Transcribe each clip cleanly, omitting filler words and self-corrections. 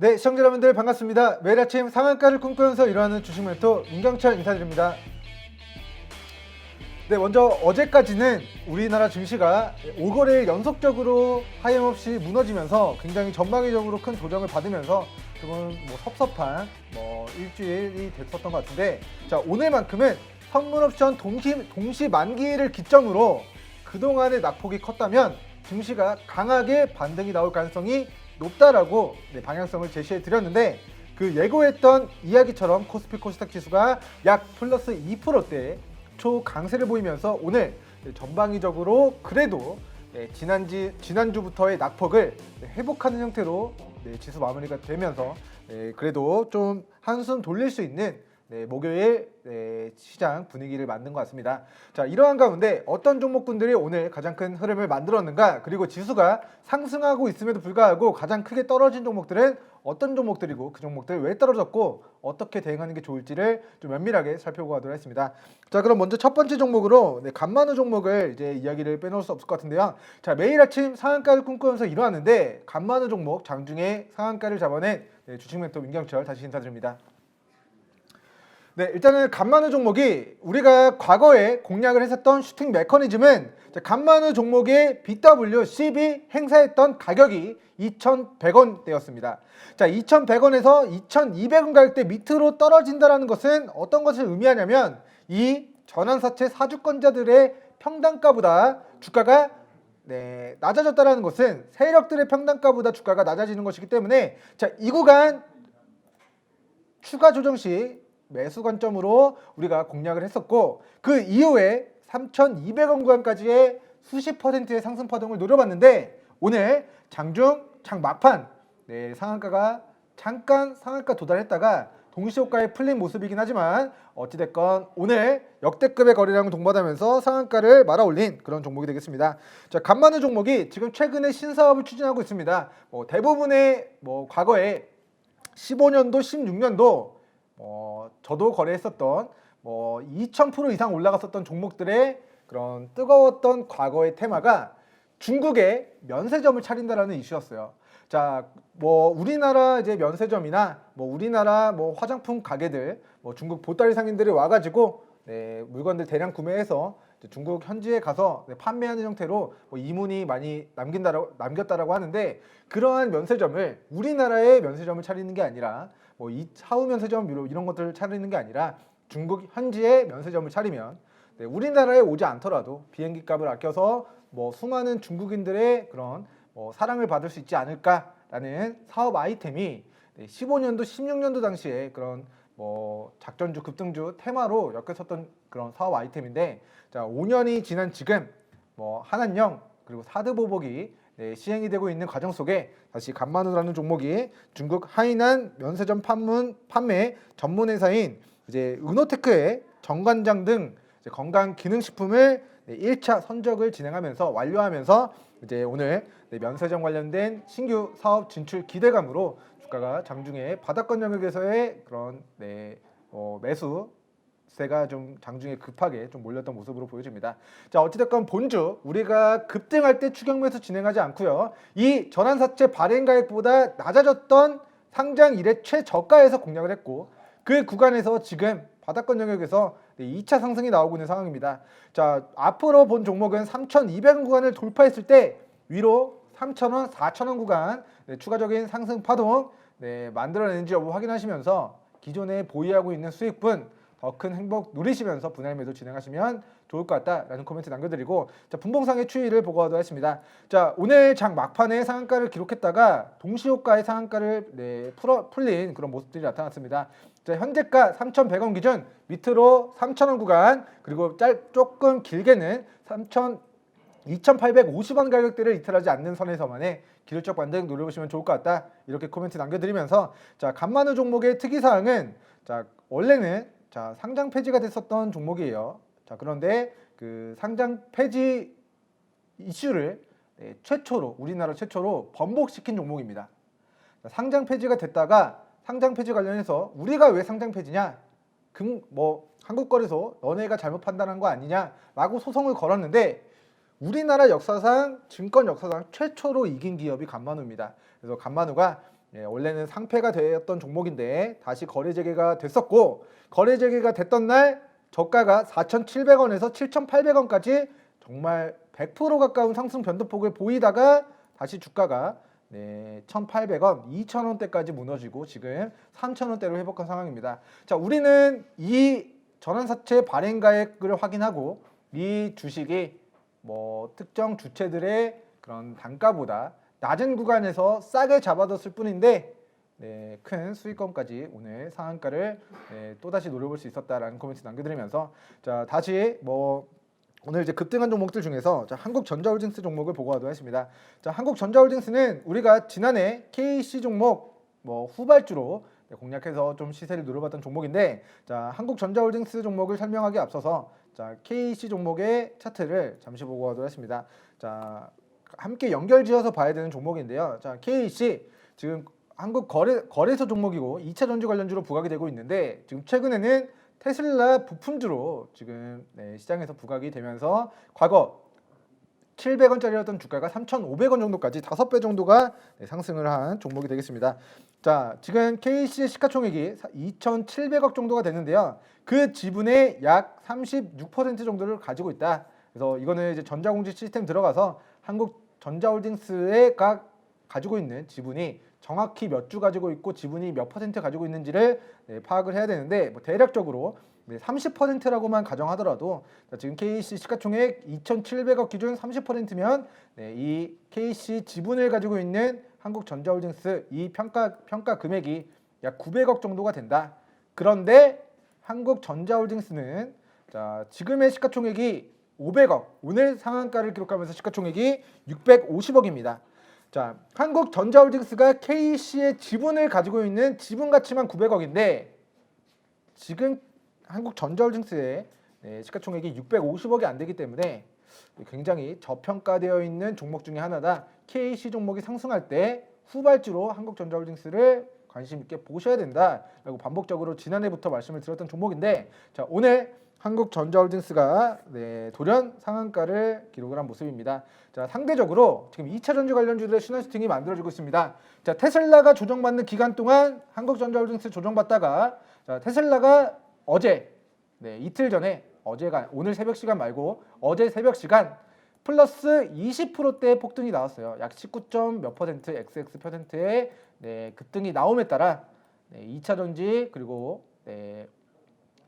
네, 시청자 여러분들 반갑습니다. 매일 아침 상한가를 꿈꾸면서 일어나는 주식 멘토 윤경철 인사드립니다. 네, 먼저 어제까지는 우리나라 증시가 5거래일 연속적으로 하염없이 무너지면서 굉장히 전방위적으로 큰 조정을 받으면서 조금 섭섭한 일주일이 됐었던 것 같은데, 자, 오늘만큼은 선물 옵션 동시 만기를 기점으로 그동안의 낙폭이 컸다면 증시가 강하게 반등이 나올 가능성이 높다라고 방향성을 제시해 드렸는데, 그 예고했던 이야기처럼 코스피 코스닥 지수가 약 플러스 2%대 초강세를 보이면서 오늘 전방위적으로 그래도 지난주부터의 낙폭을 회복하는 형태로 지수 마무리가 되면서 그래도 좀 한숨 돌릴 수 있는 목요일 시장 분위기를 만든 것 같습니다. 자, 이러한 가운데 어떤 종목군들이 오늘 가장 큰 흐름을 만들었는가, 그리고 지수가 상승하고 있음에도 불구하고 가장 크게 떨어진 종목들은 어떤 종목들이고 그 종목들 왜 떨어졌고 어떻게 대응하는 게 좋을지를 좀 면밀하게 살펴보도록 하겠습니다. 자, 그럼 먼저 첫 번째 종목으로 간만우 종목을 이제 이야기를 빼놓을 수 없을 것 같은데요. 자, 매일 아침 상한가를 꿈꾸면서 일어나는데 간만우 종목 장중에 상한가를 잡아낸 주식 멘토 윤경철 다시 인사드립니다. 네, 일단은 간만우 종목이 우리가 과거에 공략을 했었던 슈팅 메커니즘은 간만우 종목의 BWCB 행사했던 가격이 2,100원대였습니다. 자, 2,100원에서 2,200원 가격대 밑으로 떨어진다는 것은 어떤 것을 의미하냐면 이 전환사채 사주권자들의 평단가보다 주가가 낮아졌다는 것은 세력들의 평단가보다 주가가 낮아지는 것이기 때문에, 자, 이 구간 추가 조정 시 매수 관점으로 우리가 공략을 했었고, 그 이후에 3,200원 구간까지의 수십 퍼센트의 상승 파동을 노려봤는데, 오늘 장중 장 막판 상한가가 잠깐 상한가 도달했다가 동시효과에 풀린 모습이긴 하지만 어찌됐건 오늘 역대급의 거래량을 동반하면서 상한가를 말아올린 그런 종목이 되겠습니다. 자, 간만우 종목이 지금 최근에 신사업을 추진하고 있습니다. 대부분의 과거에 15년도 16년도 저도 거래했었던 2000% 이상 올라갔었던 종목들의 그런 뜨거웠던 과거의 테마가 중국의 면세점을 차린다라는 이슈였어요. 자, 우리나라 이제 면세점이나 우리나라 화장품 가게들, 중국 보따리 상인들이 와가지고 물건들 대량 구매해서 중국 현지에 가서 판매하는 형태로 이문이 많이 남겼다라고 하는데, 그러한 면세점을 우리나라의 면세점을 차리는 게 아니라 이 사후 면세점 이런 것들을 차리는 게 아니라 중국 현지의 면세점을 차리면 우리나라에 오지 않더라도 비행기 값을 아껴서 수많은 중국인들의 그런 사랑을 받을 수 있지 않을까라는 사업 아이템이 15년도 16년도 당시에 그런 작전주 급등주 테마로 엮였었던 그런 사업 아이템인데, 자, 5년이 지난 지금 한한령 그리고 사드보복이 시행이 되고 있는 과정 속에 다시 간만우라는 종목이 중국 하이난 면세점 판매 전문 회사인 이제 은호테크의 정관장 등 건강 기능식품을 1차 선적을 진행하면서 완료하면서 이제 오늘 면세점 관련된 신규 사업 진출 기대감으로 주가가 장중에 바닥권 영역에서의 그런 매수세가 좀 장중에 급하게 좀 몰렸던 모습으로 보여집니다. 자, 어찌됐건 본주 우리가 급등할 때 추격 매수 진행하지 않고요, 이 전환사채 발행 가액보다 낮아졌던 상장 이래 최저가에서 공략을 했고, 그 구간에서 지금 바닥권 영역에서 2차 상승이 나오고 있는 상황입니다. 자, 앞으로 본 종목은 3,200원 구간을 돌파했을 때 위로 3,000원, 4,000원 구간 추가적인 상승 파동 만들어내는지 여부 확인하시면서 기존에 보유하고 있는 수익분 더 큰 행복 누리시면서 분할 매도 진행하시면 좋을 것 같다라는 코멘트 남겨드리고, 자, 분봉상의 추이를 보고 가도록 하겠습니다. 자, 오늘 장 막판에 상한가를 기록했다가 동시효과의 상한가를 풀린 그런 모습들이 나타났습니다. 자, 현재가 3,100원 기준 밑으로 3,000원 구간, 그리고 조금 길게는 2,850원 가격대를 이탈하지 않는 선에서만의 기술적 반등 노려보시면 좋을 것 같다, 이렇게 코멘트 남겨드리면서, 자, 간만우 종목의 특이사항은, 자, 원래는 상장 폐지가 됐었던 종목이에요. 자, 그런데 그 상장 폐지 이슈를 우리나라 최초로 번복시킨 종목입니다. 자, 상장 폐지가 됐다가 상장 폐지 관련해서 우리가 왜 상장 폐지냐, 한국거래소 너네가 잘못 판단한 거 아니냐라고 소송을 걸었는데, 우리나라 역사상 증권 역사상 최초로 이긴 기업이 간만우입니다. 그래서 간만우가 원래는 상폐가 되었던 종목인데 다시 거래 재개가 됐었고, 거래 재개가 됐던 날 저가가 4,700원에서 7,800원까지 정말 100% 가까운 상승 변동폭을 보이다가 다시 주가가 1,800원, 2,000원대까지 무너지고 지금 3,000원대로 회복한 상황입니다. 자, 우리는 이 전환사채 발행가액을 확인하고 이 주식이 뭐 특정 주체들의 그런 단가보다 낮은 구간에서 싸게 잡아뒀을 뿐인데 큰 수익권까지 오늘 상한가를 또다시 노려볼 수 있었다라는 코멘트 남겨드리면서, 자, 다시 뭐 오늘 이제 급등한 종목들 중에서 한국전자홀딩스 종목을 보고 가도록 하겠습니다. 자, 한국전자홀딩스는 우리가 지난해 KC 종목 뭐 후발주로 공략해서 좀 시세를 노려봤던 종목인데, 자, 한국전자홀딩스 종목을 설명하기 앞서서 자, KC 종목의 차트를 잠시 보고 가도록 하겠습니다. 자, 함께 연결지어서 봐야 되는 종목인데요. 자, KC 지금 한국 거래소 종목이고 2차 전지 관련주로 부각이 되고 있는데, 지금 최근에는 테슬라 부품주로 지금 시장에서 부각이 되면서 과거 700원짜리였던 주가가 3,500원 정도까지 5배 정도가 상승을 한 종목이 되겠습니다. 자, 지금 KC의 시가총액이 2,700억 정도가 되는데요. 그 지분의 약 36% 정도를 가지고 있다. 그래서 이거는 이제 전자공지 시스템 들어가서 한국전자홀딩스에 가지고 있는 지분이 정확히 몇 주 가지고 있고 지분이 몇 % 가지고 있는지를 파악을 해야 되는데, 뭐 대략적으로 30%라고만 가정하더라도, 자, 지금 KC 시가총액 2,700억 기준 30%면 이 KC 지분을 가지고 있는 한국전자홀딩스 이 평가 금액이 약 900억 정도가 된다. 그런데 한국전자홀딩스는 자, 지금의 시가총액이 500억, 오늘 상한가를 기록하면서 시가총액이 650억입니다. 자, 한국전자홀딩스가 KC의 지분을 가지고 있는 지분 가치만 900억인데 지금 한국전자홀딩스의 시가총액이 650억이 안 되기 때문에 굉장히 저평가되어 있는 종목 중에 하나다. KC 종목이 상승할 때 후발주로 한국전자홀딩스를 관심 있게 보셔야 된다라고 반복적으로 지난해부터 말씀을 드렸던 종목인데, 자, 오늘 한국전자홀딩스가 돌연 상한가를 기록을 한 모습입니다. 자, 상대적으로 지금 2차 전지 관련주들의 시너지팅이 만들어지고 있습니다. 자, 테슬라가 조정받는 기간 동안 한국전자홀딩스 조정받다가, 자, 테슬라가 어제 이틀 전에, 어제가 오늘 새벽 시간 말고 어제 새벽 시간 플러스 20%대 폭등이 나왔어요. 약 19점 몇 퍼센트 XX%의 급등이 나옴에 따라 2차 전지 그리고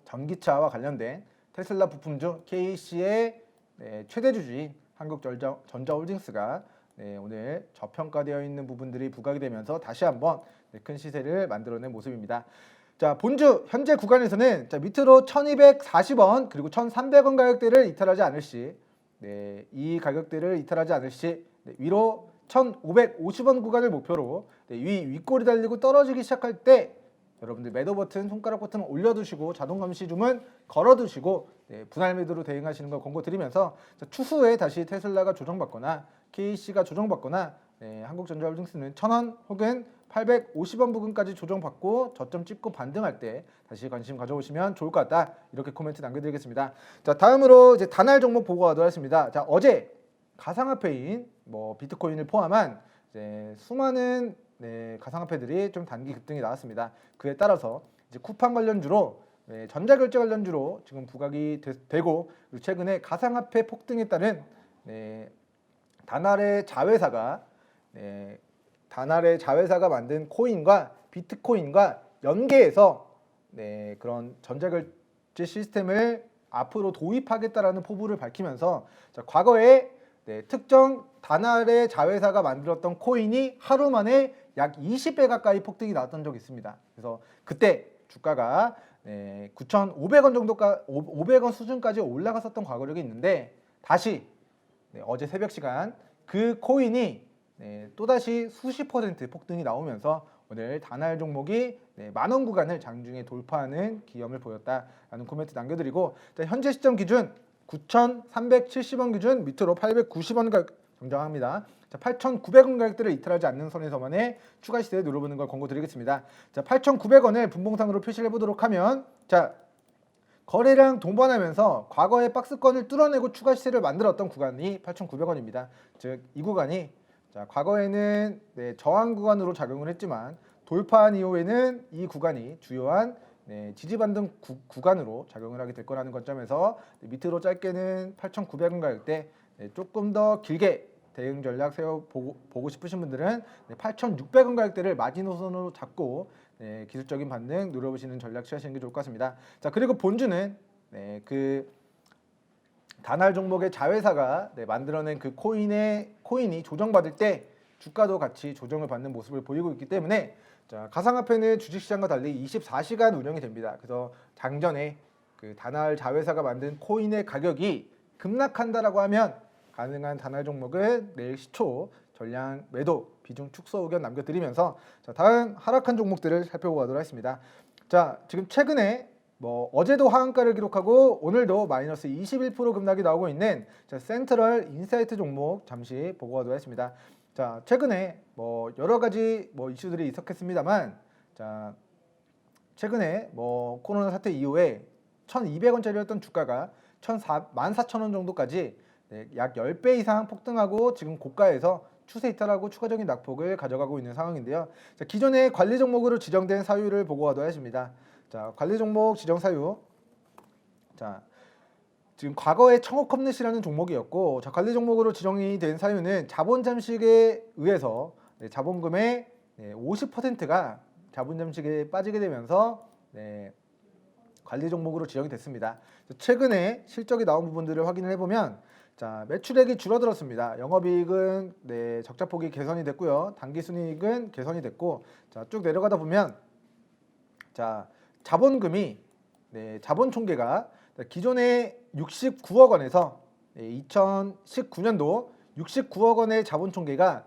전기차와 관련된 테슬라 부품주 KC의 최대 주주인 한국전자홀딩스가 오늘 저평가되어 있는 부분들이 부각이 되면서 다시 한번 큰 시세를 만들어낸 모습입니다. 자, 본주 현재 구간에서는 자, 밑으로 1,240원 그리고 1,300원 가격대를 이탈하지 않을 시, 이 가격대를 이탈하지 않을 시 위로 1,550원 구간을 목표로 윗골이 달리고 떨어지기 시작할 때 여러분들 매도 버튼, 손가락 버튼 올려두시고 자동 감시 주문 걸어두시고 분할 매도로 대응하시는 걸 권고드리면서, 추후에 다시 테슬라가 조정받거나 KC가 조정받거나 한국전자홀딩스는 1,000원 혹은 850원 부근까지 조정받고 저점 찍고 반등할 때 다시 관심 가져오시면 좋을 것 같다. 이렇게 코멘트 남겨드리겠습니다. 자, 다음으로 이제 단알 종목 보고 가도록 하겠습니다. 자, 어제 가상화폐인 뭐 비트코인을 포함한 수많은 가상화폐들이 좀 단기 급등이 나왔습니다. 그에 따라서 이제 쿠팡 관련주로 전자결제 관련주로 지금 부각이 되고, 그리고 최근에 가상화폐 폭등에 따른 다날의 자회사가 만든 코인과 비트코인과 연계해서 그런 전자결제 시스템을 앞으로 도입하겠다라는 포부를 밝히면서, 자, 과거에 특정 다날의 자회사가 만들었던 코인이 하루 만에 약 20배 가까이 폭등이 나왔던 적이 있습니다. 그래서 그때 주가가 9,500원 정도가 500원 수준까지 올라갔었던 과거력이 있는데, 다시 어제 새벽 시간 그 코인이 또다시 수십 퍼센트 폭등이 나오면서 오늘 다날 종목이 만원 구간을 장중에 돌파하는 기염을 보였다라는 코멘트 남겨드리고, 자, 현재 시점 기준 9,370원 기준 밑으로 890원 가격 정정합니다. 자, 8,900원 가격대를 이탈하지 않는 선에서만의 추가 시세에 눌러보는 걸 권고드리겠습니다. 자, 8,900원을 분봉상으로 표시를 해보도록 하면, 자, 거래량 동반하면서 과거의 박스권을 뚫어내고 추가 시세를 만들었던 구간이 8,900원입니다. 즉 이 구간이 자, 과거에는 저항 구간으로 작용을 했지만 돌파한 이후에는 이 구간이 주요한 지지반등 구간으로 작용을 하게 될 거라는 관점에서 밑으로 짧게는 8,900원 가격대, 조금 더 길게 대응 전략 보고 싶으신 분들은 8,600원 가격대를 마지노선으로 잡고 기술적인 반등 노려보시는 전략 취하시는 게 좋을 것 같습니다. 자, 그리고 본주는 그 단할 종목의 자회사가 만들어낸 그 코인이 조정받을 때 주가도 같이 조정을 받는 모습을 보이고 있기 때문에, 자, 가상화폐는 주식시장과 달리 24시간 운영이 됩니다. 그래서 장전에 그 단할 자회사가 만든 코인의 가격이 급락한다라고 하면 가능한 단할 종목은 내일 시초 전량 매도 비중 축소 의견 남겨드리면서, 자, 다음 하락한 종목들을 살펴보도록 하겠습니다. 자, 지금 최근에 어제도 하한가를 기록하고 오늘도 마이너스 21% 급락이 나오고 있는 센트럴 인사이트 종목 잠시 보고 가도록 하겠습니다. 자, 최근에 여러 가지 이슈들이 있었겠습니다만, 자, 최근에 코로나 사태 이후에 1,200원짜리였던 주가가 14,000원 정도까지 약 10배 이상 폭등하고 지금 고가에서 추세 이탈하고 추가적인 낙폭을 가져가고 있는 상황인데요. 자, 기존의 관리 종목으로 지정된 사유를 보고 가도록 하겠습니다. 자, 관리 종목 지정 사유. 자, 지금 과거에 청어컵넷이라는 종목이었고, 자, 관리 종목으로 지정이 된 사유는 자본 잠식에 의해서 자본금의 50%가 자본 잠식에 빠지게 되면서 관리 종목으로 지정이 됐습니다. 최근에 실적이 나온 부분들을 확인을 해보면, 자, 매출액이 줄어들었습니다. 영업이익은 적자폭이 개선이 됐고요. 당기순이익은 개선이 됐고, 자, 쭉 내려가다 보면, 자, 자본금이 자본 총계가 기존의 69억 원에서 2019년도 69억 원의 자본 총계가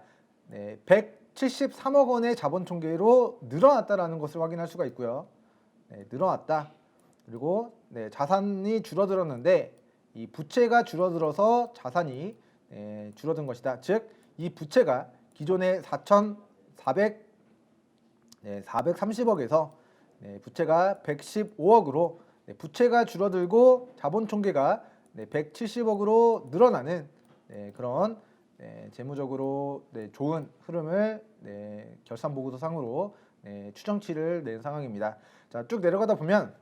173억 원의 자본 총계로 늘어났다라는 것을 확인할 수가 있고요. 늘어났다. 그리고 자산이 줄어들었는데 이 부채가 줄어들어서 자산이 줄어든 것이다. 즉, 이 부채가 기존의 430억에서 부채가 115억으로 부채가 줄어들고 자본 총계가 170억으로 늘어나는 그런 재무적으로 좋은 흐름을 결산 보고서상으로 추정치를 낸 상황입니다. 자, 쭉 내려가다 보면,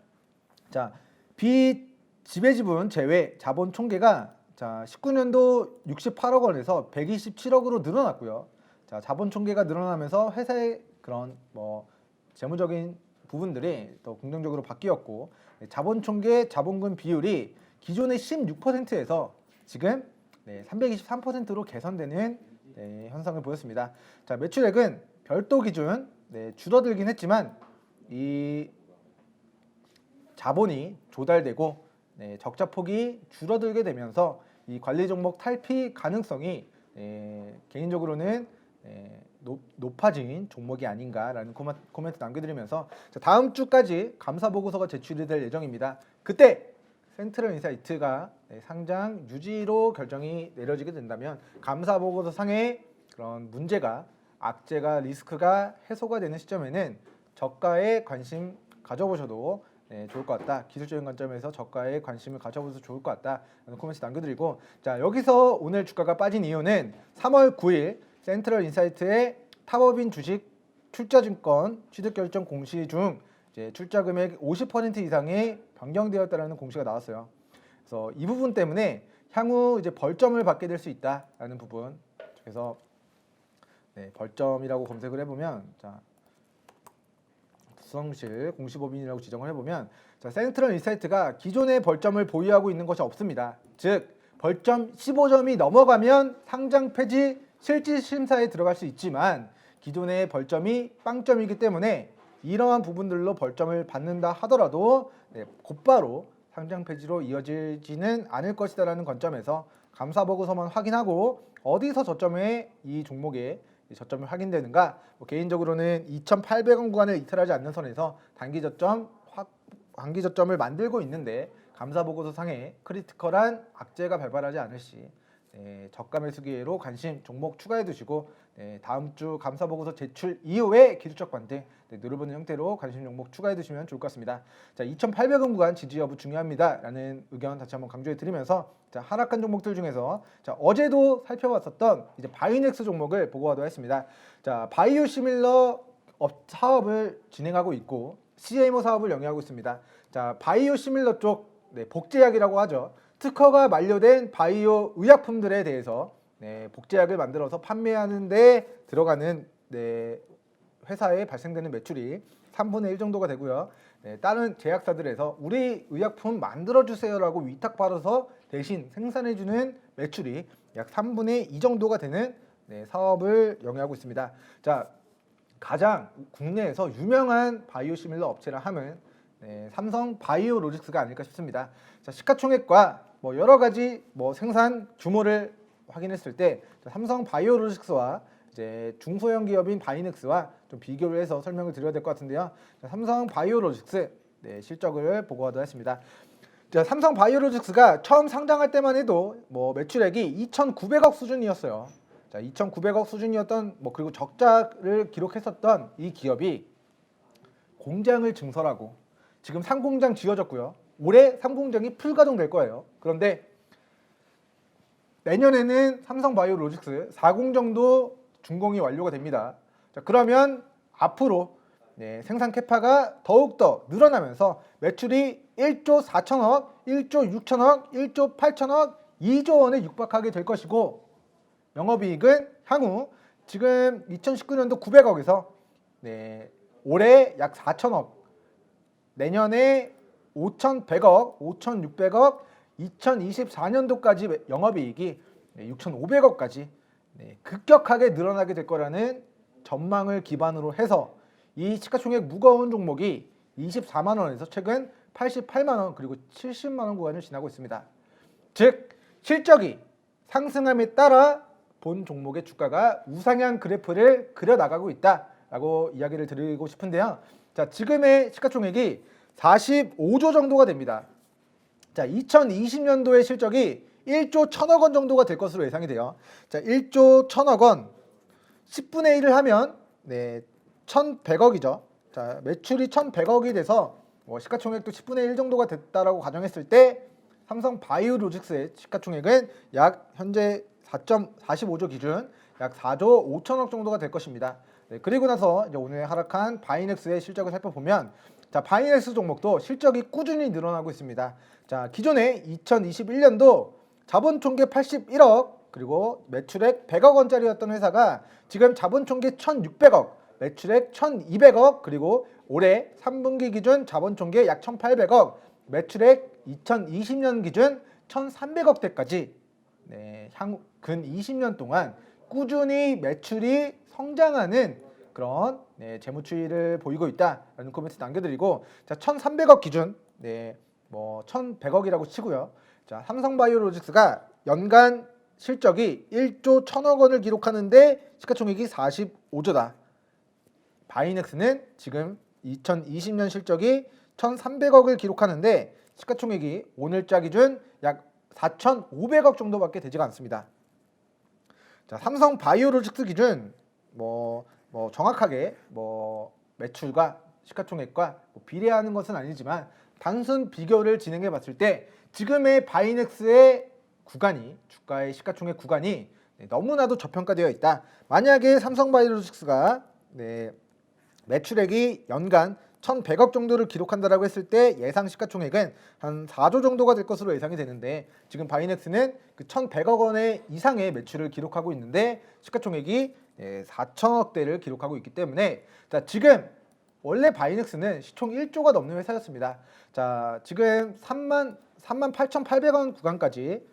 자, 비지배지분 제외 자본 총계가, 자, 19년도 68억 원에서 127억으로 늘어났고요. 자, 자본 총계가 늘어나면서 회사의 그런 재무적인 부분들이 더 긍정적으로 바뀌었고, 자본 총계 자본금 비율이 기존의 16%에서 지금 323%로 개선되는 현상을 보였습니다. 자, 매출액은 별도 기준 줄어들긴 했지만 이 자본이 조달되고 적자폭이 줄어들게 되면서 이 관리 종목 탈피 가능성이 개인적으로는 높아진 종목이 아닌가라는 코멘트 남겨드리면서, 자, 다음 주까지 감사 보고서가 제출이 될 예정입니다. 그때 센트럴 인사이트가 상장 유지로 결정이 내려지게 된다면 감사 보고서 상의 그런 문제가, 악재가, 리스크가 해소가 되는 시점에는 저가에 관심 가져보셔도 좋을 것 같다. 기술적인 관점에서 저가에 관심을 가져보셔도 좋을 것 같다. 라는 코멘트 남겨드리고, 자, 여기서 오늘 주가가 빠진 이유는 3월 9일 센트럴 인사이트의 탑업인 주식 출자증권 취득결정 공시 중 출자 금액 50% 이상이 변경되었다라는 공시가 나왔어요. 그래서 이 부분 때문에 향후 이제 벌점을 받게 될 수 있다라는 부분. 그래서 벌점이라고 검색을 해보면, 자, 부성실 공시법인이라고 지정을 해보면, 자, 센트럴 인사이트가 기존의 벌점을 보유하고 있는 것이 없습니다. 즉, 벌점 15점이 넘어가면 상장 폐지 실질 심사에 들어갈 수 있지만 기존의 벌점이 빵점이기 때문에 이러한 부분들로 벌점을 받는다 하더라도 곧바로 상장 폐지로 이어지지는 않을 것이다라는 관점에서 감사 보고서만 확인하고 어디서 저점에 이 종목의 저점이 확인되는가, 개인적으로는 2,800원 구간을 이탈하지 않는 선에서 단기 저점을 만들고 있는데 감사 보고서 상에 크리티컬한 악재가 발발하지 않을 시 저가 매수 기회로 관심 종목 추가해 두시고 다음 주 감사 보고서 제출 이후에 기술적 반등 누르보는 형태로 관심 종목 추가해 두시면 좋을 것 같습니다. 자, 2,800원 구간 지지 여부 중요합니다라는 의견 다시 한번 강조해 드리면서 자, 하락한 종목들 중에서 자, 어제도 살펴봤었던 이제 바이넥스 종목을 보고 가도록 하겠습니다. 자, 바이오 시밀러 사업을 진행하고 있고 CMO 사업을 영위하고 있습니다. 자, 바이오 시밀러 쪽 복제약이라고 하죠. 특허가 만료된 바이오 의약품들에 대해서 복제약을 만들어서 판매하는 데 들어가는 회사에 발생되는 매출이 3분의 1 정도가 되고요. 다른 제약사들에서 우리 의약품 만들어주세요라고 위탁받아서 대신 생산해주는 매출이 약 3분의 2 정도가 되는 사업을 영위하고 있습니다. 자, 가장 국내에서 유명한 바이오시밀러 업체라 함은 삼성 바이오로직스가 아닐까 싶습니다. 자, 시가총액과 여러 가지 생산 규모를 확인했을 때 삼성 바이오로직스와 이제 중소형 기업인 바이넥스와 좀 비교를 해서 설명을 드려야 될 것 같은데요. 자, 삼성 바이오로직스 실적을 보고 가도록 하겠습니다. 자, 삼성 바이오로직스가 처음 상장할 때만 해도 매출액이 2,900억 수준이었어요. 자, 2,900억 수준이었던 그리고 적자를 기록했었던 이 기업이 공장을 증설하고 지금 3공장 지어졌고요. 올해 3공장이 풀가동될 거예요. 그런데 내년에는 삼성 바이오로직스 4공 정도 준공이 완료가 됩니다. 자, 그러면 앞으로 생산 캐파가 더욱더 늘어나면서 매출이 1조 4천억, 1조 6천억, 1조 8천억, 2조 원에 육박하게 될 것이고 영업이익은 향후 지금 2019년도 900억에서 올해 약 4천억, 내년에 5,100억, 5,600억, 2024년도까지 영업이익이 6,500억까지 급격하게 늘어나게 될 거라는 전망을 기반으로 해서 이 시가총액 무거운 종목이 24만 원에서 최근 88만 원 그리고 70만 원 구간을 지나고 있습니다. 즉 실적이 상승함에 따라 본 종목의 주가가 우상향 그래프를 그려나가고 있다라고 이야기를 드리고 싶은데요. 자, 지금의 시가총액이 45조 정도가 됩니다. 자, 2020년도의 실적이 1조 1천억 원 정도가 될 것으로 예상이 돼요. 자, 1조 1천억 원 10분의 1을 하면 1,100억이죠. 자, 매출이 1,100억이 돼서 시가총액도 10분의 1 정도가 됐다라고 가정했을 때 삼성 바이오로직스의 시가총액은 약 현재 4.45조 기준 약 4조 5천억 정도가 될 것입니다. 그리고 나서 이제 오늘 하락한 바이넥스의 실적을 살펴보면 자, 바이넥스 종목도 실적이 꾸준히 늘어나고 있습니다. 자, 기존에 2021년도 자본총계 81억 그리고 매출액 100억 원짜리였던 회사가 지금 자본총계 1,600억, 매출액 1,200억 그리고 올해 3분기 기준 자본총계 약 1,800억, 매출액 2020년 기준 1,300억대까지 향후 근 20년 동안 꾸준히 매출이 성장하는 그런 재무 추이를 보이고 있다라는 코멘트 남겨드리고 자, 1,300억 기준 1,100억이라고 치고요. 자, 삼성바이오로직스가 연간 실적이 1조 1천억 원을 기록하는데 시가총액이 45조다. 바이넥스는 지금 2020년 실적이 1,300억을 기록하는데 시가총액이 오늘자 기준 약 4,500억 정도밖에 되지가 않습니다. 자, 삼성 바이오로직스 기준 정확하게 매출과 시가총액과 비례하는 것은 아니지만 단순 비교를 진행해 봤을 때 지금의 바이넥스의 구간이 주가의 시가총액 구간이 너무나도 저평가되어 있다. 만약에 삼성 바이오로직스가 매출액이 연간 1,100억 정도를 기록한다라고 했을 때 예상 시가총액은 한 4조 정도가 될 것으로 예상이 되는데 지금 바이넥스는 그 1,100억 원의 이상의 매출을 기록하고 있는데 시가총액이 4천억대를 기록하고 있기 때문에 자, 지금 원래 바이넥스는 시총 1조가 넘는 회사였습니다. 자, 지금 38,800원 구간까지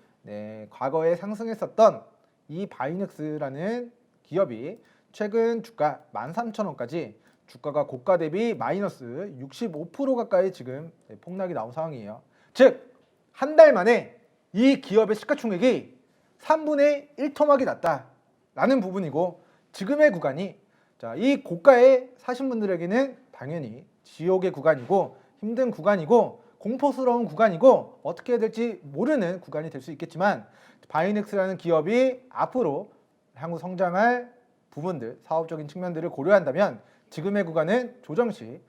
과거에 상승했었던 이 바이넥스라는 기업이 최근 주가 13,000원까지 주가가 고가 대비 마이너스 65% 가까이 지금 폭락이 나온 상황이에요. 즉, 한 달 만에 이 기업의 시가총액이 3분의 1 토막이 났다라는 부분이고 지금의 구간이 자, 이 고가에 사신 분들에게는 당연히 지옥의 구간이고 힘든 구간이고 공포스러운 구간이고 어떻게 해야 될지 모르는 구간이 될 수 있겠지만 바이넥스라는 기업이 앞으로 향후 성장할 부분들, 사업적인 측면들을 고려한다면 지금의 구간은 조정 시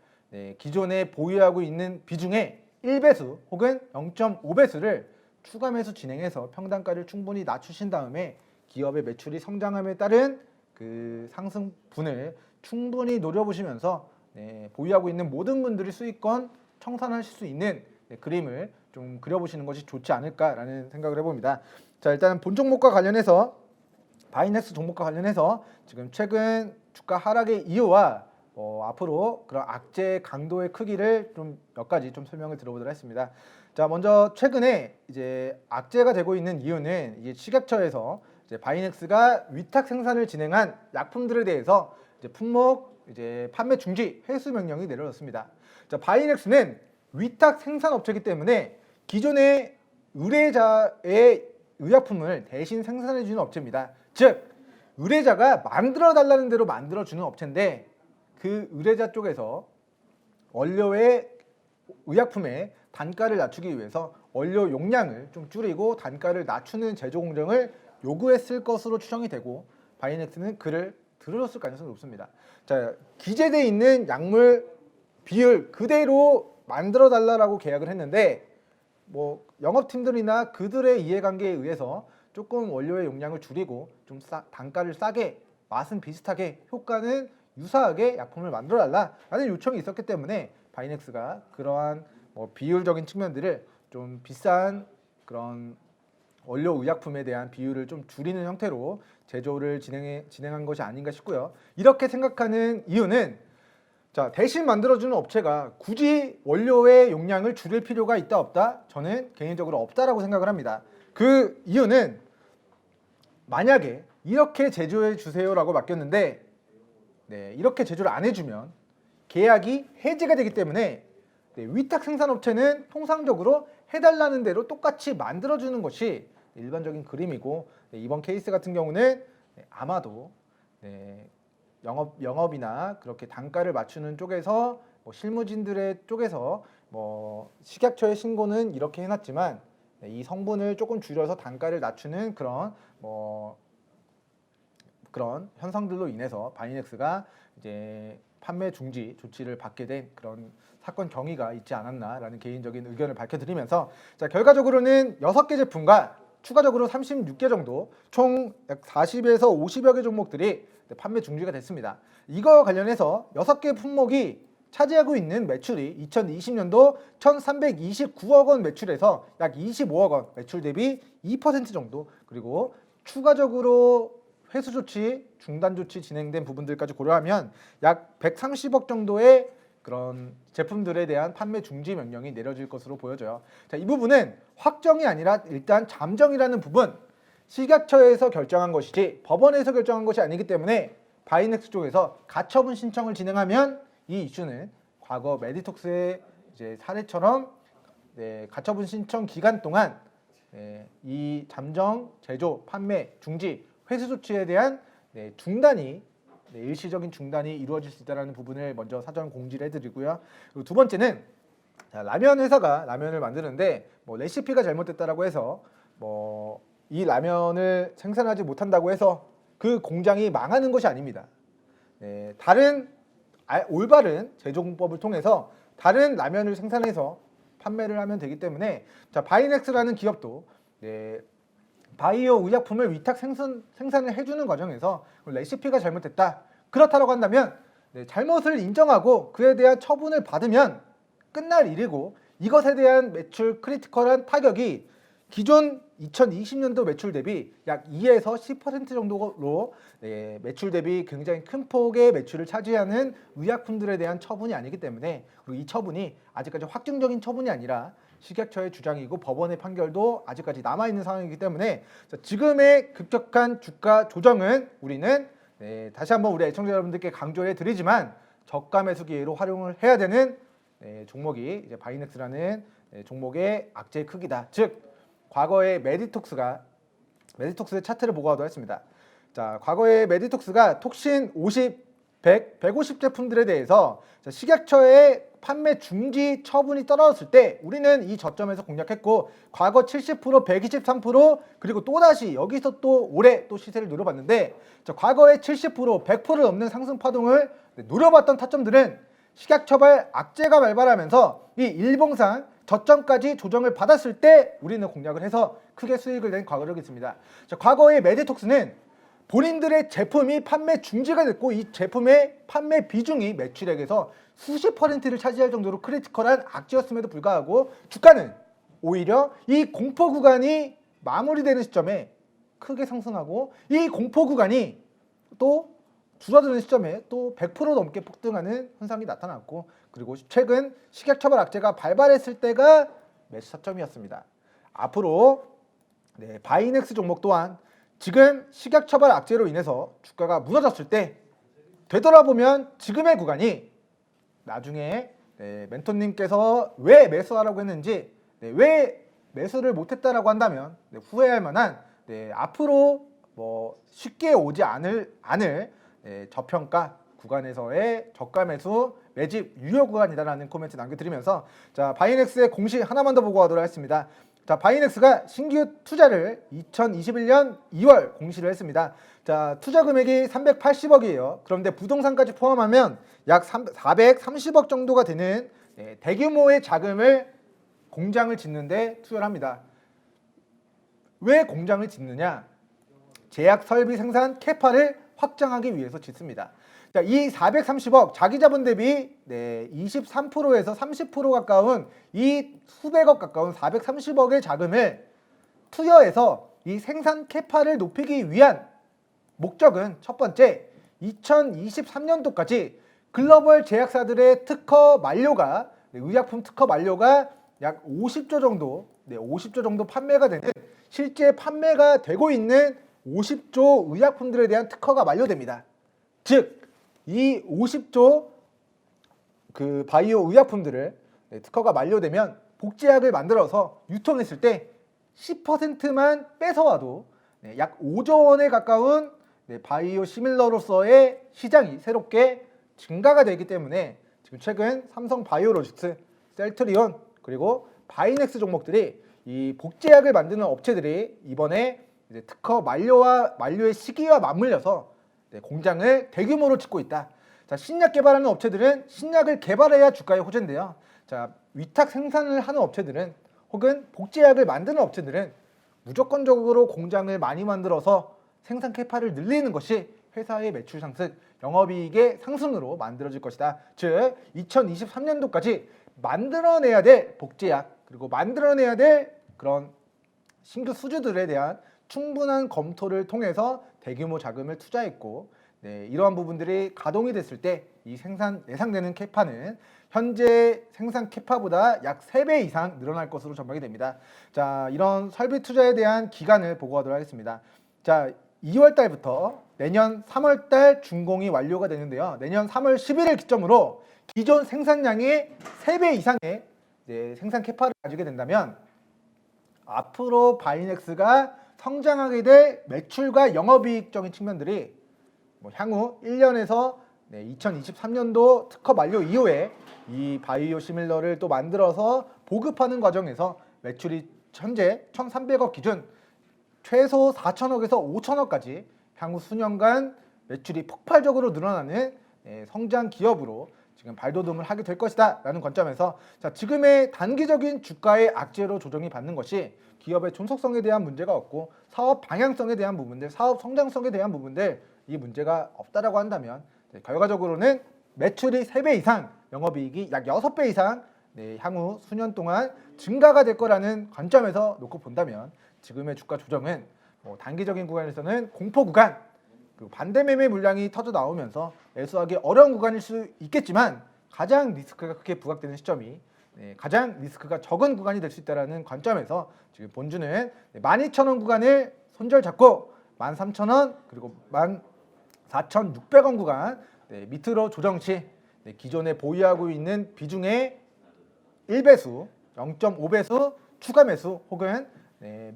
기존에 보유하고 있는 비중의 1배수 혹은 0.5배수를 추가 매수 진행해서 평단가를 충분히 낮추신 다음에 기업의 매출이 성장함에 따른 그 상승분을 충분히 노려보시면서 보유하고 있는 모든 분들이 수익권 청산하실 수 있는 그림을 좀 그려보시는 것이 좋지 않을까라는 생각을 해봅니다. 자, 일단 본 종목과 관련해서 바이넥스 종목과 관련해서 지금 최근 주가 하락의 이유와 앞으로 그런 악재 강도의 크기를 좀 몇 가지 좀 설명을 들어보도록 하겠습니다. 자, 먼저 최근에 이제 악재가 되고 있는 이유는 이게 식약처에서 이제 바이넥스가 위탁 생산을 진행한 약품들에 대해서 이제 품목 이제 판매 중지 회수 명령이 내려졌습니다. 자, 바이넥스는 위탁 생산 업체이기 때문에 기존의 의뢰자의 의약품을 대신 생산해 주는 업체입니다. 즉 의뢰자가 만들어 달라는 대로 만들어 주는 업체인데 그 의뢰자 쪽에서 원료의 의약품의 단가를 낮추기 위해서 원료 용량을 좀 줄이고 단가를 낮추는 제조 공정을 요구했을 것으로 추정이 되고 바이넥스는 그를 들었을 가능성이 높습니다. 자, 기재되어 있는 약물 비율 그대로 만들어 달라고 계약을 했는데 뭐 영업팀들이나 그들의 이해관계에 의해서 조금 원료의 용량을 줄이고 좀 단가를 싸게 맛은 비슷하게 효과는 유사하게 약품을 만들어 달라라는 요청이 있었기 때문에 바이넥스가 그러한 비율적인 측면들을 좀 비싼 그런 원료 의약품에 대한 비율을 좀 줄이는 형태로 제조를 진행한 것이 아닌가 싶고요. 이렇게 생각하는 이유는 자, 대신 만들어주는 업체가 굳이 원료의 용량을 줄일 필요가 있다 없다? 저는 개인적으로 없다라고 생각을 합니다. 그 이유는 만약에 이렇게 제조해 주세요라고 맡겼는데 이렇게 제조를 안 해주면 계약이 해지가 되기 때문에 위탁 생산업체는 통상적으로 해달라는 대로 똑같이 만들어주는 것이 일반적인 그림이고 이번 케이스 같은 경우는 아마도 영업이나 그렇게 단가를 맞추는 쪽에서 실무진들의 쪽에서 식약처의 신고는 이렇게 해놨지만 이 성분을 조금 줄여서 단가를 낮추는 그런 현상들로 인해서 바이넥스가 이제 판매 중지 조치를 받게 된 그런 사건 경위가 있지 않았나라는 개인적인 의견을 밝혀드리면서 자, 결과적으로는 6개 제품과 추가적으로 36개 정도 총 약 40에서 50여 개 종목들이 판매 중지가 됐습니다. 이거 관련해서 6개 품목이 차지하고 있는 매출이 2020년도 1,329억 원 매출에서 약 25억 원 매출 대비 2% 정도 그리고 추가적으로 회수 조치, 중단 조치 진행된 부분들까지 고려하면 약 130억 정도의 그런 제품들에 대한 판매 중지 명령이 내려질 것으로 보여져요. 자, 이 부분은 확정이 아니라 일단 잠정이라는 부분 식약처에서 결정한 것이지 법원에서 결정한 것이 아니기 때문에 바이넥스 쪽에서 가처분 신청을 진행하면 이 이슈는 과거 메디톡스의 이제 사례처럼 가처분 신청 기간 동안 이 잠정, 제조, 판매, 중지, 회수 조치에 대한 중단이 일시적인 중단이 이루어질 수 있다는 부분을 먼저 사전 공지를 해드리고요. 그리고 두 번째는 자, 라면 회사가 라면을 만드는데 레시피가 잘못됐다라고 해서 이 라면을 생산하지 못한다고 해서 그 공장이 망하는 것이 아닙니다. 다른 올바른 제조공법을 통해서 다른 라면을 생산해서 판매를 하면 되기 때문에 자, 바이넥스라는 기업도 바이오 의약품을 위탁 생산을 해주는 과정에서 레시피가 잘못됐다. 그렇다고 한다면 잘못을 인정하고 그에 대한 처분을 받으면 끝날 일이고 이것에 대한 매출 크리티컬한 타격이 기존 2020년도 매출 대비 약 2에서 10% 정도로 매출 대비 굉장히 큰 폭의 매출을 차지하는 의약품들에 대한 처분이 아니기 때문에 그리고 이 처분이 아직까지 확정적인 처분이 아니라 식약처의 주장이고 법원의 판결도 아직까지 남아있는 상황이기 때문에 지금의 급격한 주가 조정은 우리는 다시 한번 우리 애청자 여러분들께 강조해 드리지만 저가 매수 기회로 활용을 해야 되는 종목이 이제 바이넥스라는 종목의 악재의 크기다. 즉 과거의 메디톡스의 차트를 보고 하도록 했습니다. 자, 과거의 메디톡스가 톡신 50, 100, 150 제품들에 대해서 식약처의 판매 중지 처분이 떨어졌을 때 우리는 이 저점에서 공략했고, 과거 70%, 123% 그리고 또다시 여기서 또 올해 또 시세를 노려봤는데, 과거에 70%, 100%를 넘는 상승 파동을 노려봤던 타점들은 식약처발 악재가 발발하면서 이 일봉상 저점까지 조정을 받았을 때 우리는 공략을 해서 크게 수익을 낸 과거력이 있습니다. 과거의 메디톡스는 본인들의 제품이 판매 중지가 됐고, 이 제품의 판매 비중이 매출액에서 수십 %를 차지할 정도로 크리티컬한 악재였음에도 불구하고 주가는 오히려 이 공포 구간이 마무리되는 시점에 크게 상승하고, 이 공포 구간이 또 줄어드는 시점에 또 100% 넘게 폭등하는 현상이 나타났고, 그리고 최근 식약처발 악재가 발발했을 때가 매수 타점이었습니다. 앞으로 바이넥스 종목 또한 지금 식약처발 악재로 인해서 주가가 무너졌을 때 되돌아보면 지금의 구간이 나중에 멘토님께서 왜 매수하라고 했는지, 왜 매수를 못했다라고 한다면 후회할 만한, 앞으로 뭐 쉽게 오지 않을 저평가 구간에서의 저가 매수 매집 유효 구간이다라는 코멘트 남겨드리면서, 자, 바이넥스의 공식 하나만 더 보고 가도록 하겠습니다. 자, 바이넥스가 신규 투자를 2021년 2월 공시를 했습니다. 자, 투자 금액이 380억이에요. 그런데 부동산까지 포함하면 약 430억 정도가 되는 대규모의 자금을 공장을 짓는데 투자를 합니다. 왜 공장을 짓느냐? 제약 설비 생산 캐파를 확장하기 위해서 짓습니다. 자, 이 430억 자기 자본 대비 23%에서 30% 가까운 이 수백억 가까운 430억의 자금을 투여해서 이 생산 캐파를 높이기 위한 목적은 첫 번째, 2023년도까지 글로벌 제약사들의 특허 만료가, 의약품 특허 만료가 약 50조 정도, 50조 정도 판매가 되는, 실제 판매가 되고 있는 50조 의약품들에 대한 특허가 만료됩니다. 즉, 이 50조 그 바이오 의약품들을 특허가 만료되면 복제약을 만들어서 유통했을 때 10%만 뺏어와도 약 5조 원에 가까운 바이오 시밀러로서의 시장이 새롭게 증가가 되기 때문에 지금 최근 삼성 바이오로직스, 셀트리온 그리고 바이넥스 종목들이 이 복제약을 만드는 업체들이 이번에 이제 특허 만료의 시기와 맞물려서 공장을 대규모로 짓고 있다. 자, 신약 개발하는 업체들은 신약을 개발해야 주가의 호재인데요. 자, 위탁 생산을 하는 업체들은 혹은 복제약을 만드는 업체들은 무조건적으로 공장을 많이 만들어서 생산 캐파를 늘리는 것이 회사의 매출 상승, 영업이익의 상승으로 만들어질 것이다. 즉 2023년도까지 만들어내야 될 복제약, 그리고 만들어내야 될 그런 신규 수주들에 대한 충분한 검토를 통해서 대규모 자금을 투자했고, 이러한 부분들이 가동이 됐을 때 이 생산 예상되는 캐파는 현재 생산 캐파보다 약 3배 이상 늘어날 것으로 전망이 됩니다. 자, 이런 설비 투자에 대한 기간을 보고하도록 하겠습니다. 자, 2월 달부터 내년 3월 달 준공이 완료가 되는데요. 내년 3월 10일을 기점으로 기존 생산량의 3배 이상의 생산 캐파를 가지게 된다면 앞으로 바이넥스가 성장하게 될 매출과 영업이익적인 측면들이 향후 1년에서 2023년도 특허 만료 이후에 이 바이오 시밀러를 또 만들어서 보급하는 과정에서 매출이 현재 1,300억 기준 최소 4천억에서 5천억까지 향후 수년간 매출이 폭발적으로 늘어나는 성장 기업으로 지금 발돋움을 하게 될 것이다 라는 관점에서, 자, 지금의 단기적인 주가의 악재로 조정이 받는 것이 기업의 존속성에 대한 문제가 없고 사업 방향성에 대한 부분들, 사업 성장성에 대한 부분들, 이 문제가 없다라고 한다면 결과적으로는 매출이 3배 이상, 영업이익이 약 6배 이상 향후 수년 동안 증가가 될 거라는 관점에서 놓고 본다면 지금의 주가 조정은 단기적인 구간에서는 공포 구간, 그리고 반대 매매 물량이 터져 나오면서 매수하기 어려운 구간일 수 있겠지만 가장 리스크가 크게 부각되는 시점이 가장 리스크가 적은 구간이 될 수 있다는 관점에서 지금 본주는 12,000원 구간을 손절 잡고 13,000원 그리고 14,600원 구간 밑으로 조정 시 기존에 보유하고 있는 비중의 1배수, 0.5배수 추가 매수 혹은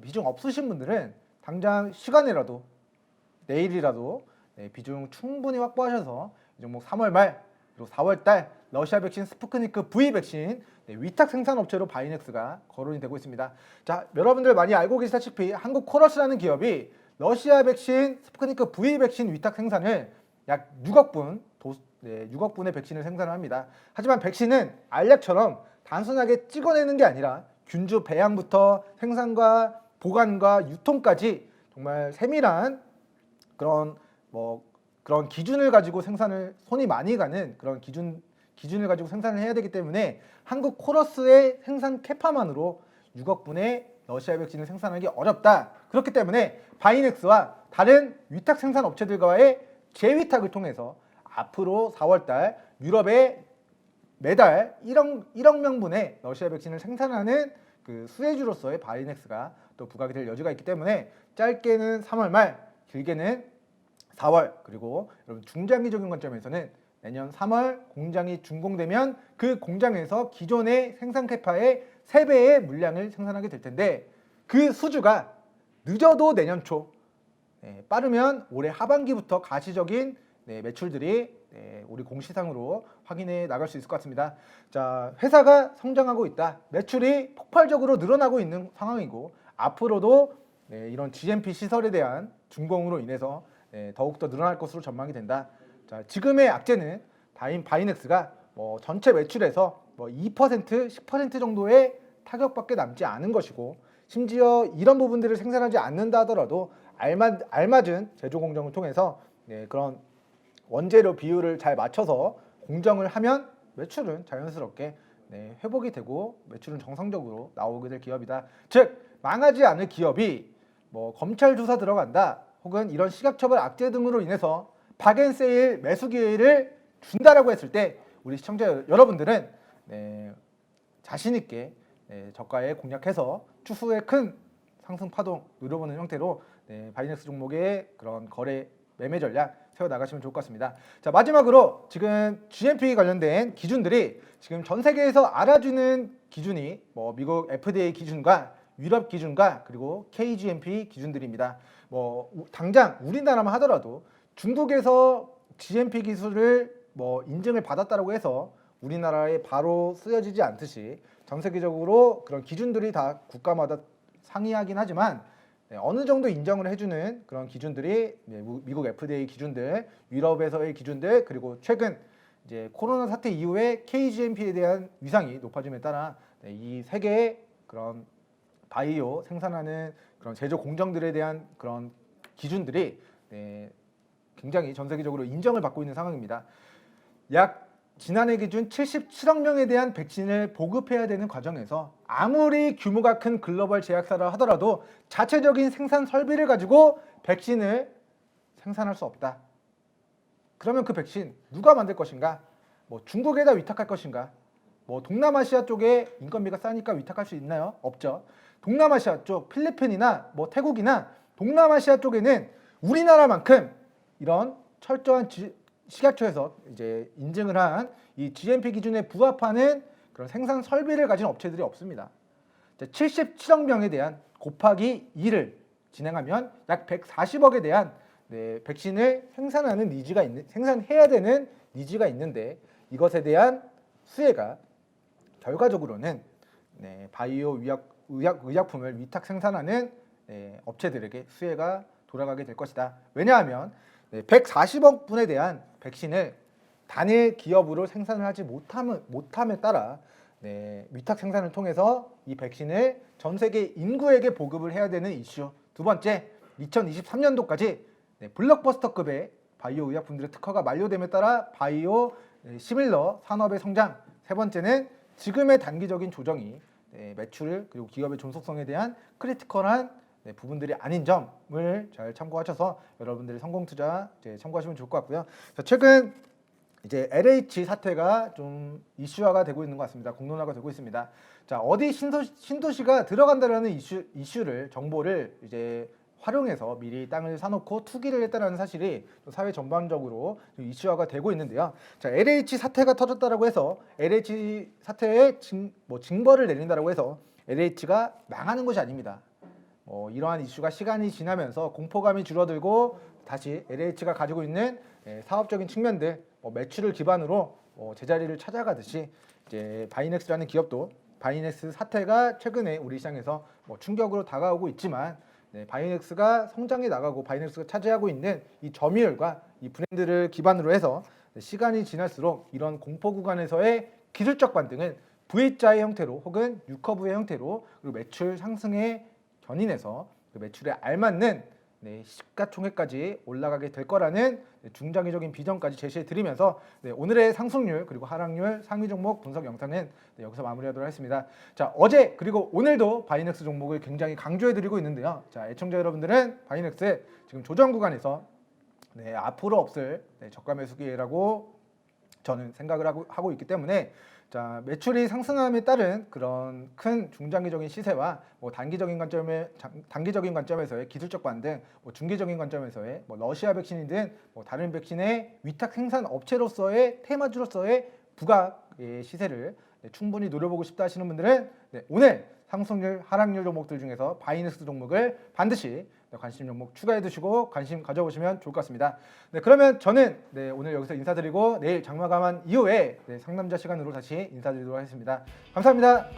비중 없으신 분들은 당장 시간이라도 내일이라도 비중 충분히 확보하셔서 이 종목 3월 말 그리고 4월 달 러시아 백신 스푸트니크 V 백신 위탁 생산 업체로 바이넥스가 거론이 되고 있습니다. 자, 여러분들 많이 알고 계시다시피 한국 코러스라는 기업이 러시아 백신 스푸트니크 V 백신 위탁 생산을 약 6억 분, 6억 분의 백신을 생산을 합니다. 하지만 백신은 알약처럼 단순하게 찍어내는 게 아니라 균주 배양부터 생산과 보관과 유통까지 정말 세밀한 그런 기준을 가지고 생산을 손이 많이 가는 그런 기준을 가지고 생산을 해야 되기 때문에 한국 코러스의 생산 캐파만으로 6억 분의 러시아 백신을 생산하기 어렵다. 그렇기 때문에 바이넥스와 다른 위탁 생산 업체들과의 재위탁을 통해서 앞으로 4월달 유럽에 매달 1억 명분의 러시아 백신을 생산하는 그 수혜주로서의 바이넥스가 또 부각이 될 여지가 있기 때문에 짧게는 3월 말, 길게는 4월, 그리고 여러분 중장기적인 관점에서는 내년 3월 공장이 준공되면 그 공장에서 기존의 생산 캐파의 3배의 물량을 생산하게 될 텐데 그 수주가 늦어도 내년 초, 빠르면 올해 하반기부터 가시적인 매출들이 우리 공시상으로 확인해 나갈 수 있을 것 같습니다. 자, 회사가 성장하고 있다. 매출이 폭발적으로 늘어나고 있는 상황이고 앞으로도 이런 GMP 시설에 대한 준공으로 인해서 더욱더 늘어날 것으로 전망이 된다. 자, 지금의 악재는 바이넥스가 전체 매출에서 2%, 10% 정도의 타격밖에 남지 않은 것이고 심지어 이런 부분들을 생산하지 않는다 하더라도 알맞은 제조 공정을 통해서 그런 원재료 비율을 잘 맞춰서 공정을 하면 매출은 자연스럽게 회복이 되고 매출은 정상적으로 나오게 될 기업이다. 즉 망하지 않을 기업이 검찰 조사 들어간다 혹은 이런 식약처벌 악재 등으로 인해서 박앤세일 매수 기회를 준다라고 했을 때 우리 시청자 여러분들은 자신 있게 저가에 공략해서 추후에 큰 상승 파동 누려보는 형태로 바이넥스 종목의 그런 거래 매매 전략 세워 나가시면 좋을 것 같습니다. 자, 마지막으로 지금 GMP 관련된 기준들이 지금 전 세계에서 알아주는 기준이 미국 FDA 기준과 유럽 기준과 그리고 KGMP 기준들입니다. 당장 우리나라만 하더라도 중국에서 GMP 기술을 인증을 받았다라고 해서 우리나라에 바로 쓰여지지 않듯이 전 세계적으로 그런 기준들이 다 국가마다 상이하긴 하지만 어느 정도 인정을 해주는 그런 기준들이 미국 FDA 기준들, 유럽에서의 기준들, 그리고 최근 이제 코로나 사태 이후에 KGMP에 대한 위상이 높아짐에 따라 이 세 개의 그런 바이오 생산하는 그런 제조 공정들에 대한 그런 기준들이 굉장히 전 세계적으로 인정을 받고 있는 상황입니다. 약 지난해 기준 77억 명에 대한 백신을 보급해야 되는 과정에서 아무리 규모가 큰 글로벌 제약사라 하더라도 자체적인 생산 설비를 가지고 백신을 생산할 수 없다. 그러면 그 백신 누가 만들 것인가? 중국에다 위탁할 것인가? 동남아시아 쪽에 인건비가 싸니까 위탁할 수 있나요? 없죠. 동남아시아 쪽 필리핀이나 태국이나 동남아시아 쪽에는 우리나라만큼 이런 철저한 식약처에서 이제 인증을 한 이 GMP 기준에 부합하는 그런 생산 설비를 가진 업체들이 없습니다. 77억 명에 대한 곱하기 2를 진행하면 약 140억에 대한 백신을 생산해야 되는 니즈가 있는데 이것에 대한 수혜가 결과적으로는 바이오 의약품을 위탁 생산하는 업체들에게 수혜가 돌아가게 될 것이다. 왜냐하면 140억 분에 대한 백신을 단일 기업으로 생산을 하지 못함에 따라 위탁 생산을 통해서 이 백신을 전 세계 인구에게 보급을 해야 되는 이슈. 두 번째, 2023년도까지 블록버스터급의 바이오 의약품들의 특허가 만료됨에 따라 바이오 시밀러 산업의 성장. 세 번째는 지금의 단기적인 조정이 매출 그리고 기업의 존속성에 대한 크리티컬한 부분들이 아닌 점을 잘 참고하셔서 여러분들의 성공 투자 참고하시면 좋을 것 같고요. 최근 이제 LH 사태가 좀 이슈화가 되고 있는 것 같습니다. 공론화가 되고 있습니다. 자, 어디 신도시가 들어간다라는 이슈를 정보를 이제 활용해서 미리 땅을 사놓고 투기를 했다는 사실이 사회 전반적으로 이슈화가 되고 있는데요. 자, LH 사태가 터졌다라고 해서 LH 사태에 징벌을 내린다라고 해서 LH가 망하는 것이 아닙니다. 이러한 이슈가 시간이 지나면서 공포감이 줄어들고 다시 LH가 가지고 있는 사업적인 측면들, 매출을 기반으로 제자리를 찾아가듯이 이제 바이넥스라는 기업도 바이넥스 사태가 최근에 우리 시장에서 충격으로 다가오고 있지만 바이넥스가 성장해 나가고 바이넥스가 차지하고 있는 이 점유율과 이 브랜드를 기반으로 해서 시간이 지날수록 이런 공포 구간에서의 기술적 반등은 V자의 형태로 혹은 U커브의 형태로 그리고 매출 상승에 견인해서 그 매출에 알맞는 시가총액까지 올라가게 될 거라는 중장기적인 비전까지 제시해 드리면서 오늘의 상승률 그리고 하락률 상위 종목 분석 영상은 여기서 마무리하도록 하겠습니다. 자, 어제 그리고 오늘도 바이넥스 종목을 굉장히 강조해 드리고 있는데요. 자, 애청자 여러분들은 바이넥스 지금 조정 구간에서 앞으로 없을 저가 매수 기회라고 저는 생각을 하고 있기 때문에 자, 매출이 상승함에 따른 그런 큰 중장기적인 시세와 단기적인 관점에서의 기술적 반등, 중기적인 관점에서의 러시아 백신이든 다른 백신의 위탁 생산 업체로서의 테마주로서의 부각의 시세를 충분히 노려보고 싶다 하시는 분들은 오늘 상승률, 하락률 종목들 중에서 바이넥스 종목을 반드시 관심 종목 추가해 두시고 관심 가져보시면 좋을 것 같습니다. 그러면 저는 오늘 여기서 인사드리고 내일 장마감한 이후에 상남자 시간으로 다시 인사드리도록 하겠습니다. 감사합니다.